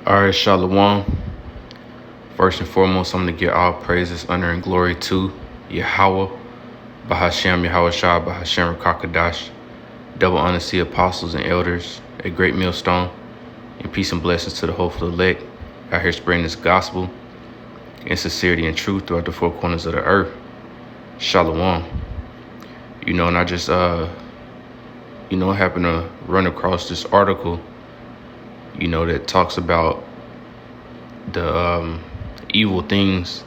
All right, Shalom. First and foremost, I'm going to give all praises, honor, and glory to Yahweh, Bahashem, Yahweh Shah, Bahashem, Rakakadash. Double honor to the apostles and elders, a great millstone, and peace and blessings to the hopeful elect out here spreading this gospel in sincerity and truth throughout the four corners of the earth. Shalom. And I just, happened to run across this article, that talks about the evil things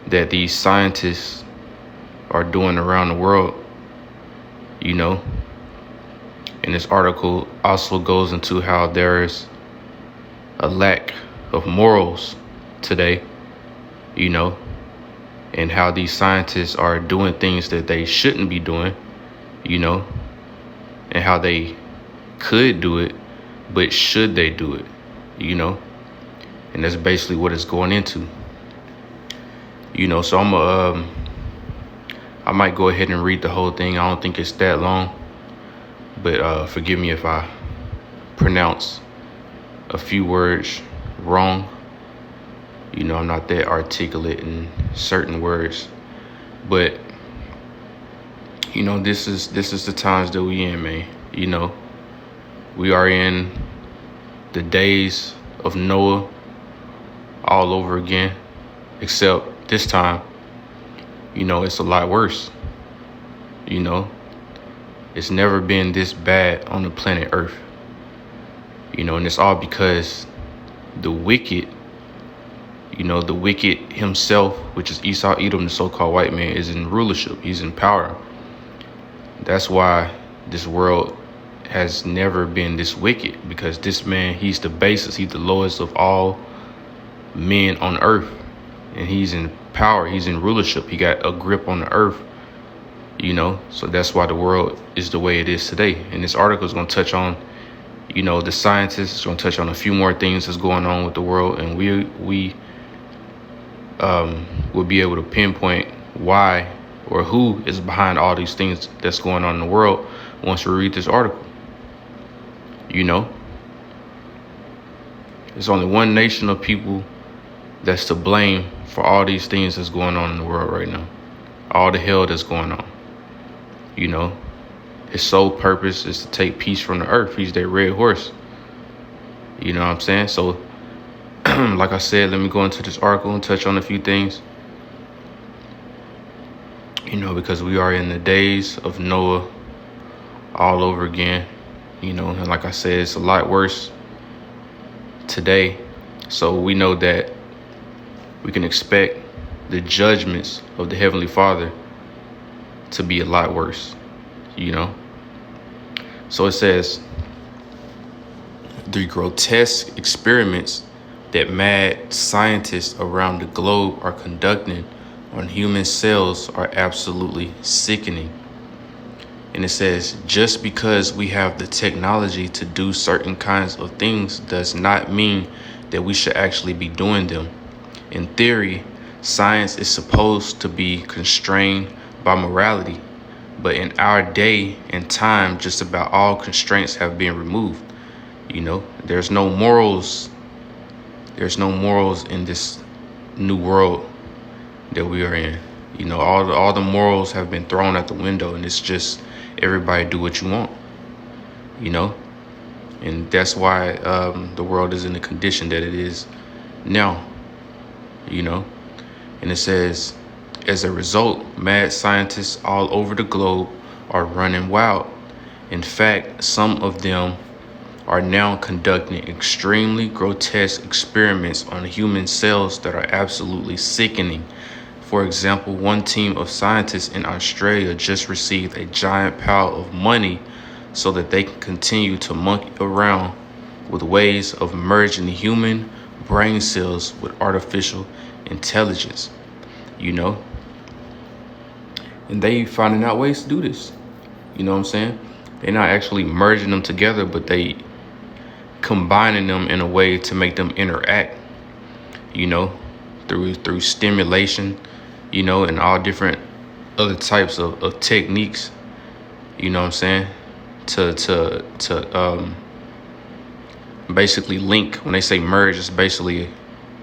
that these scientists are doing around the world, And this article also goes into how there's a lack of morals today, and how these scientists are doing things that they shouldn't be doing, and how they could do it, but should they do it, And that's basically what it's going into, So I might go ahead and read the whole thing. I don't think it's that long, but forgive me if I pronounce a few words wrong. I'm not that articulate in certain words, but this is the times that we in, man. We are in the days of Noah all over again, except this time, it's a lot worse. It's never been this bad on the planet Earth, and it's all because the wicked, the wicked himself, which is Esau, Edom, the so-called white man, is in rulership. He's in power. That's why this world has never been this wicked, because this man, he's the basis, he's the lowest of all men on earth, and he's in power, he's in rulership, he got a grip on the earth, so that's why the world is the way it is today. And this article is going to touch on, the scientists, is going to touch on a few more things that's going on with the world, and we will be able to pinpoint why or who is behind all these things that's going on in the world once we read this article. There's only one nation of people that's to blame for all these things that's going on in the world right now. All the hell that's going on. His sole purpose is to take peace from the earth. He's that red horse. You know what I'm saying? So, like I said, let me go into this article and touch on a few things. Because we are in the days of Noah all over again, and like I said, it's a lot worse today. So we know that we can expect the judgments of the Heavenly Father to be a lot worse, So it says, the grotesque experiments that mad scientists around the globe are conducting on human cells are absolutely sickening. And it says, just because we have the technology to do certain kinds of things does not mean that we should actually be doing them. In theory, science is supposed to be constrained by morality, but in our day and time, just about all constraints have been removed. There's no morals. There's no morals in this new world that we are in. All the morals have been thrown out the window, and it's just everybody do what you want, and that's why the world is in the condition that it is now, and it says, as a result, mad scientists all over the globe are running wild. In fact, some of them are now conducting extremely grotesque experiments on human cells that are absolutely sickening. For example, one team of scientists in Australia just received a giant pile of money so that they can continue to monkey around with ways of merging human brain cells with artificial intelligence, and they finding out ways to do this. You know what I'm saying? They're not actually merging them together, but they combining them in a way to make them interact, through stimulation, and all different other types of techniques, to basically link. When they say merge, it's basically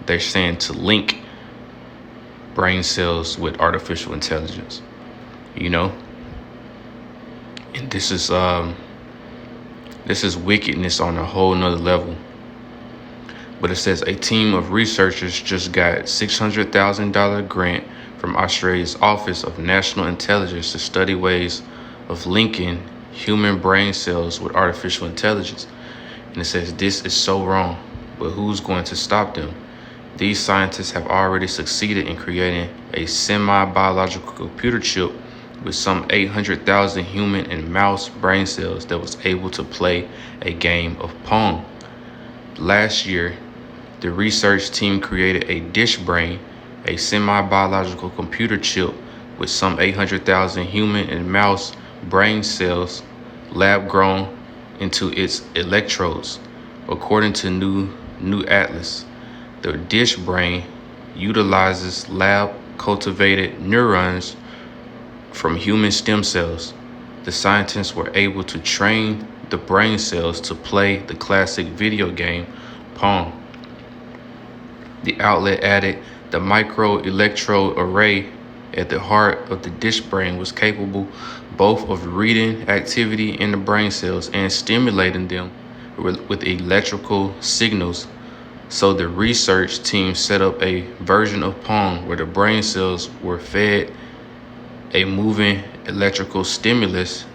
they're saying to link brain cells with artificial intelligence, you know. And this is wickedness on a whole nother level. But it says a team of researchers just got $600,000 grant from Australia's Office of National Intelligence to study ways of linking human brain cells with artificial intelligence. And it says this is so wrong, but who's going to stop them? These scientists have already succeeded in creating a semi-biological computer chip with some 800,000 human and mouse brain cells that was able to play a game of Pong. Last year, the research team created a dish brain, a semi-biological computer chip with some 800,000 human and mouse brain cells lab-grown into its electrodes. According to New Atlas, the dish brain utilizes lab-cultivated neurons from human stem cells. The scientists were able to train the brain cells to play the classic video game Pong. The outlet added the microelectrode array at the heart of the dish brain was capable both of reading activity in the brain cells and stimulating them with electrical signals. So the research team set up a version of Pong where the brain cells were fed a moving electrical stimulus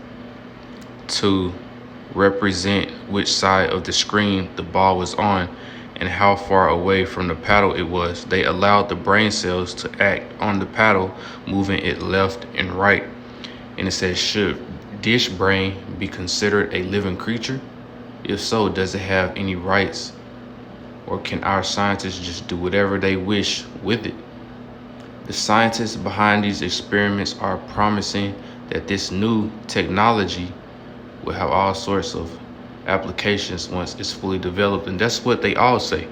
to represent which side of the screen the ball was on and how far away from the paddle it was. They allowed the brain cells to act on the paddle, moving it left and right. And it says, should dish brain be considered a living creature? If so, does it have any rights? Or can our scientists just do whatever they wish with it? The scientists behind these experiments are promising that this new technology will have all sorts of applications once it's fully developed. And that's what they all say.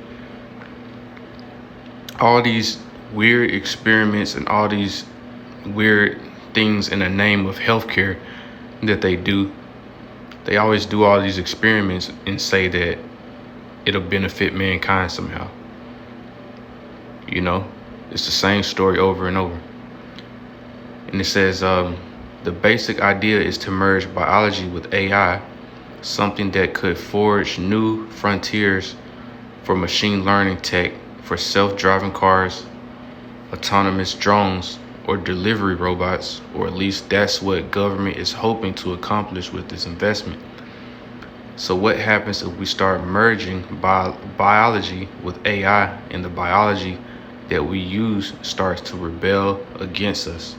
All these weird experiments and all these weird things in the name of healthcare that they do, they always do all these experiments and say that it'll benefit mankind somehow. You know, it's the same story over and over. And it says the basic idea is to merge biology with AI, something that could forge new frontiers for machine learning tech for self-driving cars, autonomous drones, or delivery robots, or at least that's what government is hoping to accomplish with this investment. So what happens if we start merging biology with AI and the biology that we use starts to rebel against us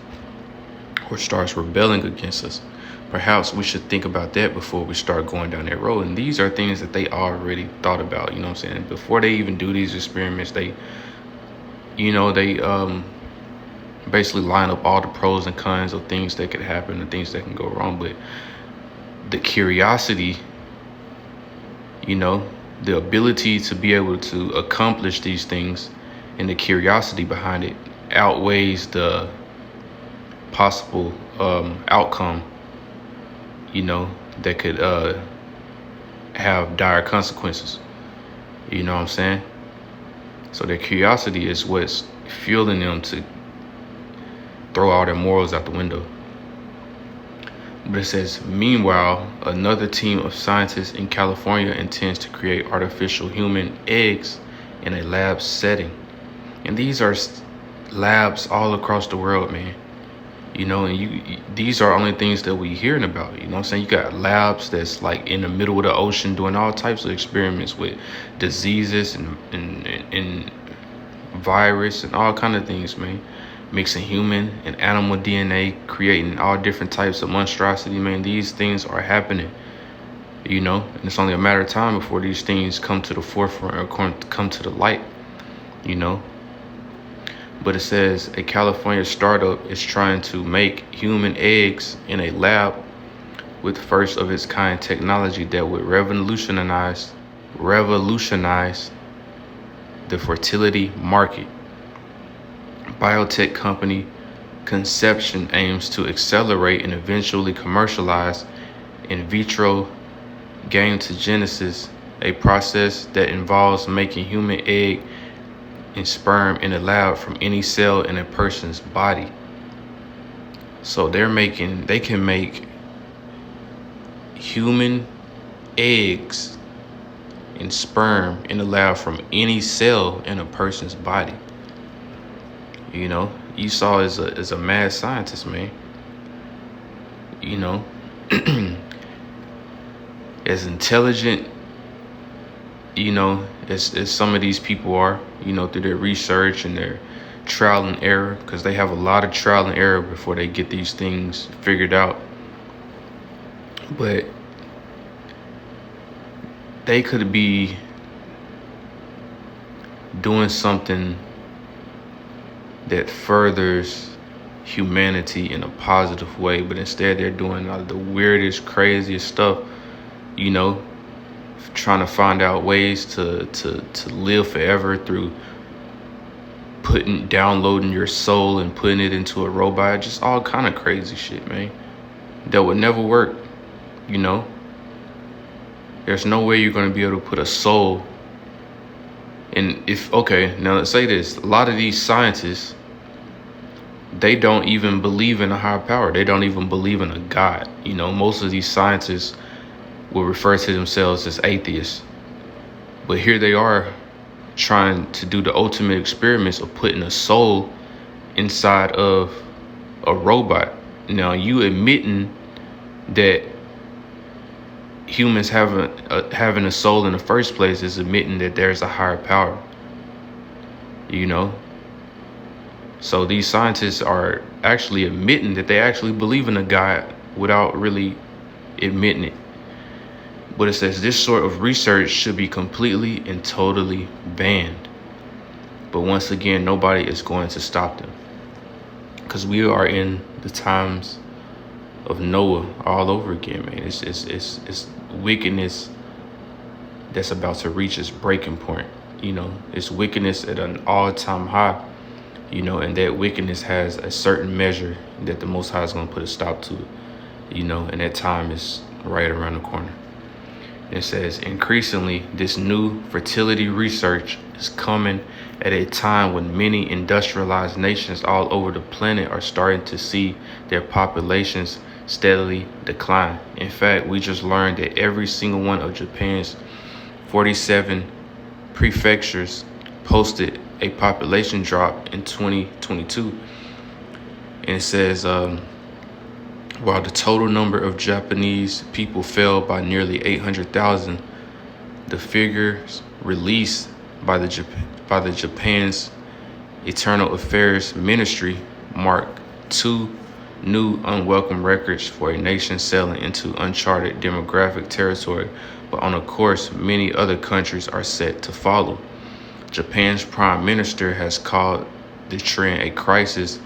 or starts rebelling against us? Perhaps we should think about that before we start going down that road. And these are things that they already thought about, you know what I'm saying? Before they even do these experiments, they basically line up all the pros and cons of things that could happen and things that can go wrong. But the curiosity, the ability to be able to accomplish these things and the curiosity behind it outweighs the possible outcome, that could have dire consequences. You know what I'm saying? So their curiosity is what's fueling them to throw all their morals out the window. But it says, meanwhile, another team of scientists in California intends to create artificial human eggs in a lab setting. And these are labs all across the world, man. And these are only things that we hearing about. You know what I'm saying? You got labs that's like in the middle of the ocean doing all types of experiments with diseases and virus and all kind of things, man. Mixing human and animal DNA, creating all different types of monstrosity, man. These things are happening, and it's only a matter of time before these things come to the forefront or come to the light, But it says a California startup is trying to make human eggs in a lab with first of its kind technology that would revolutionize the fertility market. Biotech company Conception aims to accelerate and eventually commercialize in vitro gametogenesis a process that involves making human egg and sperm in a lab from any cell in a person's body. So they can make human eggs and sperm in a lab from any cell in a person's body. You know, Esau is a mad scientist, man. You know, as intelligent, you know, as some of these people are, you know, through their research and their trial and error, because they have a lot of trial and error before they get these things figured out. But they could be doing something that furthers humanity in a positive way, but instead they're doing all the weirdest, craziest stuff, you know, trying to find out ways to live forever through downloading your soul and putting it into a robot. Just all kind of crazy shit, man, that would never work. You know, there's no way you're going to be able to put a soul in. Now let's say this: a lot of these scientists, they don't even believe in a higher power. They don't even believe in a God. You know, most of these scientists will refer to themselves as atheists, but here they are trying to do the ultimate experiments of putting a soul inside of a robot. Now, you admitting that humans having a soul in the first place is admitting that there's a higher power, you know? So these scientists are actually admitting that they actually believe in a God without really admitting it. But it says this sort of research should be completely and totally banned. But once again, nobody is going to stop them, because we are in the times of Noah all over again, man. It's wickedness that's about to reach its breaking point. You know, it's wickedness at an all-time high. You know, and that wickedness has a certain measure that the Most High is going to put a stop to it. You know, and that time is right around the corner. It says, increasingly, this new fertility research is coming at a time when many industrialized nations all over the planet are starting to see their populations steadily decline. In fact, we just learned that every single one of Japan's 47 prefectures posted a population drop in 2022. And it says, while the total number of Japanese people fell by nearly 800,000, the figures released by the Japan's Internal Affairs Ministry mark two new unwelcome records for a nation sailing into uncharted demographic territory, but on a course many other countries are set to follow. Japan's prime minister has called the trend a crisis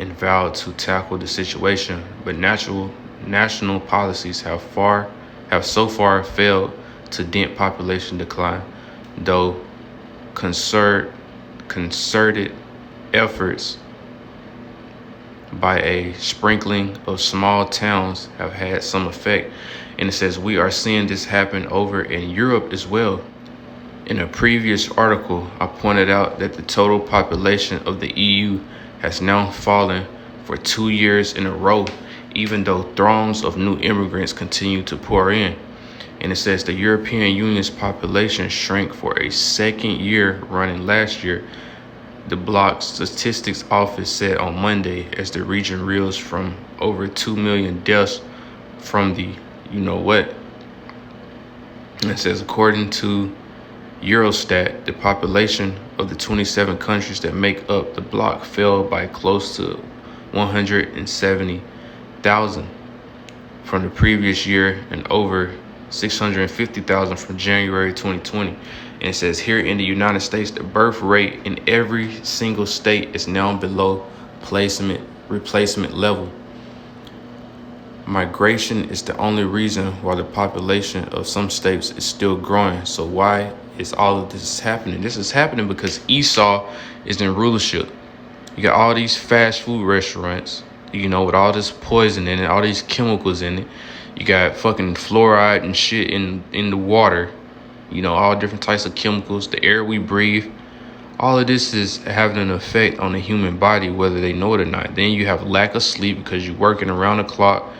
and vowed to tackle the situation, but national policies have so far failed to dent population decline, though concerted efforts by a sprinkling of small towns have had some effect. And it says we are seeing this happen over in Europe as well. In a previous article, I pointed out that the total population of the EU has now fallen for 2 years in a row, even though throngs of new immigrants continue to pour in. And it says the European Union's population shrank for a second year running last year, the bloc's statistics office said on Monday, as the region reels from over 2 million deaths from the you-know-what. It says according to Eurostat, the population of the 27 countries that make up the bloc fell by close to 170,000 from the previous year and over 650,000 from January 2020. And it says here in the United States, the birth rate in every single state is now below replacement level. Migration is the only reason why the population of some states is still growing. So why is all of this happening? This is happening because Esau is in rulership. You got all these fast food restaurants, with all this poison in it, all these chemicals in it. You got fucking fluoride and shit in the water, all different types of chemicals, the air we breathe. All of this is having an effect on the human body, whether they know it or not. Then you have lack of sleep because you're working around the clock,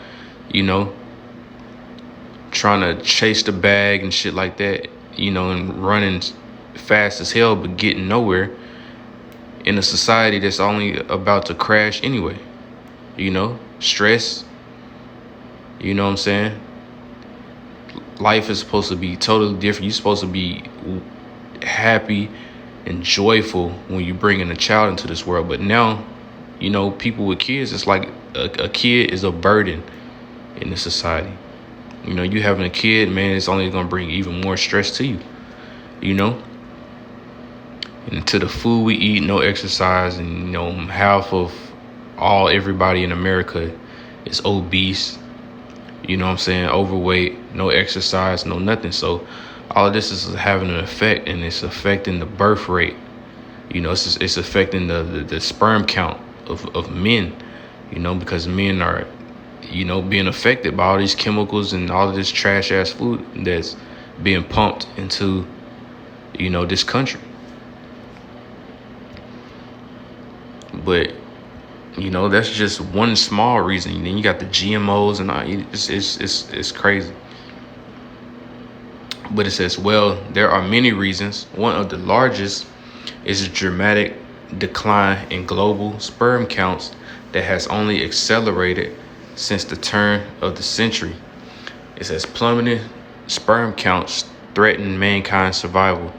trying to chase the bag and shit like that, and running fast as hell, but getting nowhere in a society that's only about to crash anyway. Stress, you know what I'm saying? Life is supposed to be totally different. You're supposed to be happy and joyful when you bring in a child into this world. But now, people with kids, it's like a kid is a burden in the society. You having a kid, man, it's only going to bring even more stress to you, And to the food we eat, no exercise, and, half of everybody in America is obese, overweight, no exercise, no nothing. So all of this is having an effect, and it's affecting the birth rate. It's affecting the sperm count of men, because men are, being affected by all these chemicals and all of this trash ass food that's being pumped into, this country. But, that's just one small reason. Then you got the GMOs and all. It's crazy. But it says, well, there are many reasons. One of the largest is a dramatic decline in global sperm counts that has only accelerated since the turn of the century. It says plummeting sperm counts threaten mankind's survival.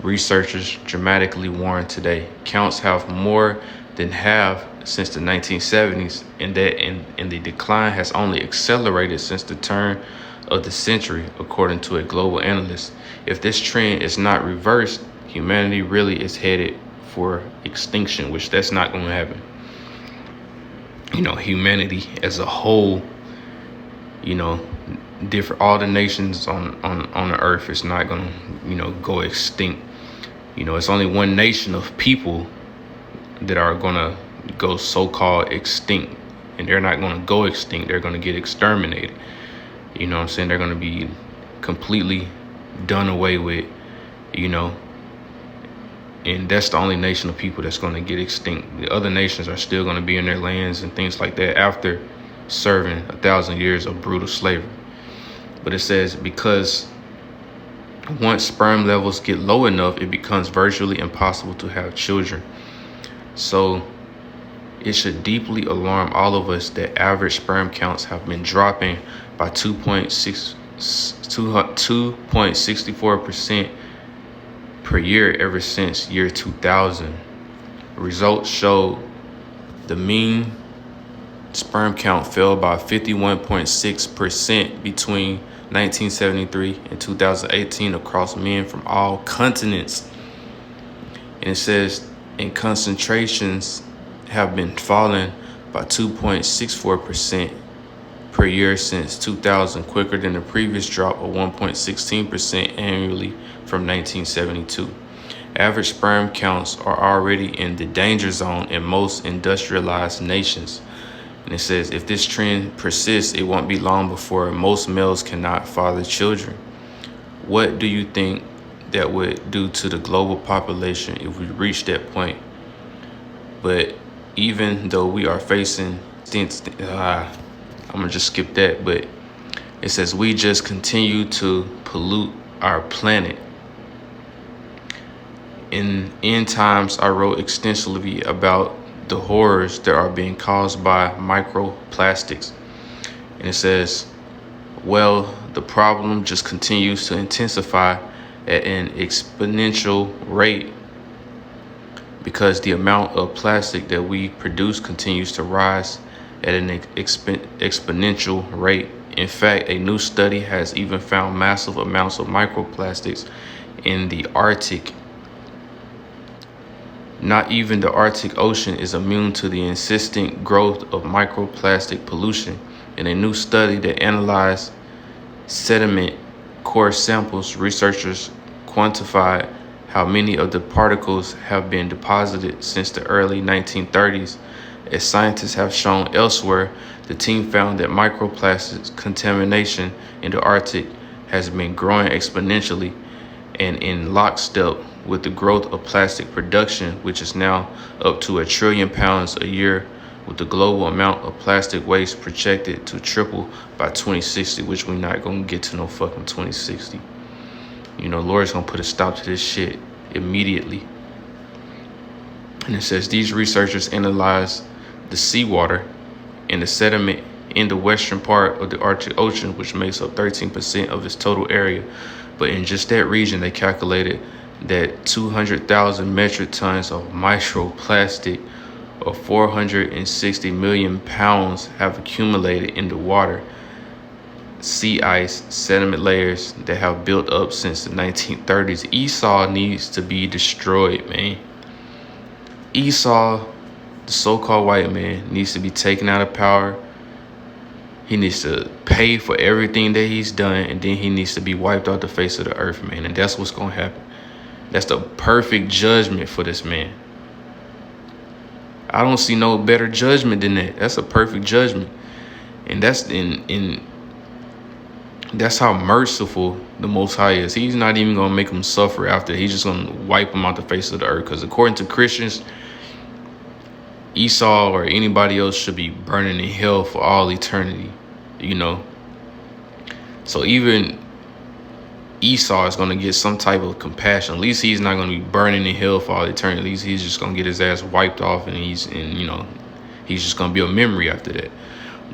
Researchers dramatically warn today. Counts have more than halved since the 1970s, and the decline has only accelerated since the turn of the century, according to a global analyst. If this trend is not reversed, humanity really is headed for extinction, which that's not going to happen. Humanity as a whole, different, all the nations on the earth is not going to, go extinct. It's only one nation of people that are going to go so-called extinct, and they're not going to go extinct. They're going to get exterminated. They're going to be completely done away with, and that's the only nation of people that's going to get extinct. The other nations are still going to be in their lands and things like that after serving 1,000 years of brutal slavery. But it says, because once sperm levels get low enough, it becomes virtually impossible to have children. So it should deeply alarm all of us that average sperm counts have been dropping by 2.64% per year ever since year 2000. Results show the mean sperm count fell by 51.6% between 1973 and 2018 across men from all continents. And it says, and concentrations have been falling by 2.64% per year since 2000, quicker than the previous drop of 1.16% annually from 1972. Average sperm counts are already in the danger zone in most industrialized nations. And it says, if this trend persists, it won't be long before most males cannot father children. What do you think that would do to the global population if we reach that point? But even though we are facing, I'm gonna just skip that, but it says we just continue to pollute our planet. In end times, I wrote extensively about the horrors that are being caused by microplastics. And it says, well, the problem just continues to intensify at an exponential rate because the amount of plastic that we produce continues to rise at an exponential rate. In fact, a new study has even found massive amounts of microplastics in the Arctic. Not even the Arctic Ocean is immune to the insistent growth of microplastic pollution. In a new study that analyzed sediment core samples, researchers quantified how many of the particles have been deposited since the early 1930s. As scientists have shown elsewhere, the team found that microplastics contamination in the Arctic has been growing exponentially and in lockstep with the growth of plastic production, which is now up to 1 trillion pounds a year, with the global amount of plastic waste projected to triple by 2060, which we're not going to get to no fucking 2060. You know, Lord's going to put a stop to this shit immediately. And it says these researchers analyzed the seawater and the sediment in the western part of the Arctic Ocean, which makes up 13% of its total area. But in just that region, they calculated that 200,000 metric tons of microplastic, or 460 million pounds, have accumulated in the water, sea ice, sediment layers that have built up since the 1930s. Esau needs to be destroyed, man. Esau, the so-called white man, needs to be taken out of power. He needs to pay for everything that he's done, and then he needs to be wiped off the face of the earth, man. And that's what's going to happen. That's the perfect judgment for this man. I don't see no better judgment than that. That's a perfect judgment. And that's that's how merciful the Most High is. He's not even going to make him suffer after. He's just going to wipe him off the face of the earth. Because according to Christians, Esau or anybody else should be burning in hell for all eternity, you know. So even Esau is going to get some type of compassion. At least he's not going to be burning in hell for all eternity. At least he's just going to get his ass wiped off, and he's just going to be a memory after that.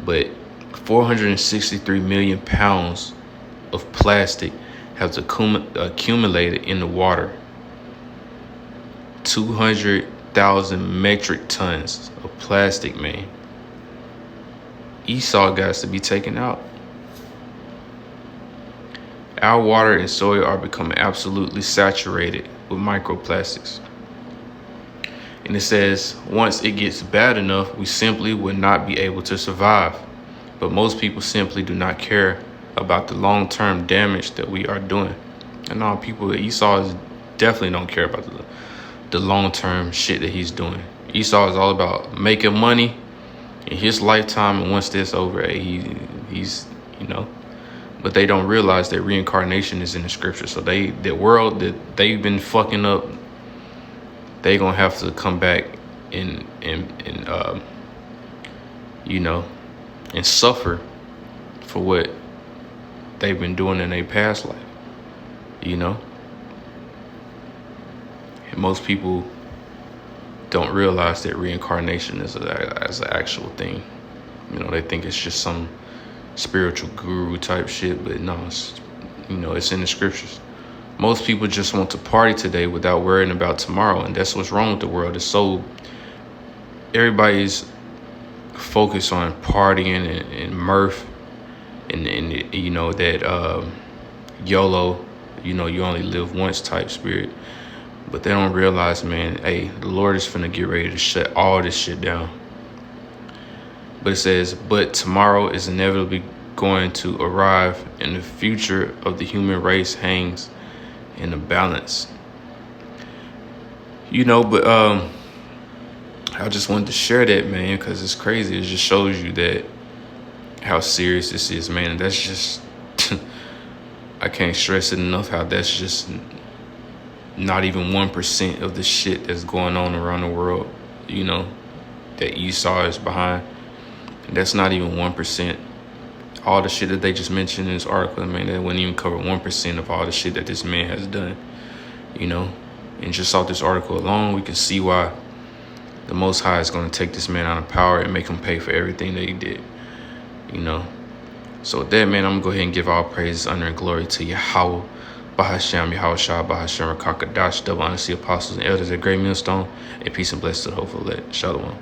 But 463 million pounds of plastic has accumulated in the water. 200,000 metric tons of plastic, man. Esau got to be taken out. Our water and soil are becoming absolutely saturated with microplastics. And it says, once it gets bad enough, we simply would not be able to survive. But most people simply do not care about the long-term damage that we are doing. And all people, Esau definitely don't care about the long-term shit that he's doing. Esau is all about making money in his lifetime, and once that's over, he's but they don't realize that reincarnation is in the scripture. So the world that they've been fucking up, they gonna have to come back and suffer for what they've been doing in their past life, And most people don't realize that reincarnation is an actual thing. They think it's just some spiritual guru type shit, but no, it's in the scriptures. Most people just want to party today without worrying about tomorrow, and that's what's wrong with the world. It's so everybody's focused on partying and mirth and that YOLO, you only live once type spirit. But they don't realize, man, hey, the Lord is finna get ready to shut all this shit down. But it says, but tomorrow is inevitably going to arrive, and the future of the human race hangs in the balance. But I just wanted to share that, man, because it's crazy. It just shows you that how serious this is, man. And that's just, I can't stress it enough how that's just not even 1% of the shit that's going on around the world, that Esau is behind. That's not even 1%. All the shit that they just mentioned in this article, man, that wouldn't even cover 1% of all the shit that this man has done, And just off this article alone, we can see why the Most High is going to take this man out of power and make him pay for everything that he did, So with that, man, I'm going to go ahead and give all praises, honor, and glory to Yahweh, Bahasham, Yahushua, Bahasham, Rakakadash, double honor to the apostles and elders at Great Millstone, and peace and blessings to the hopeful elect. Shalom.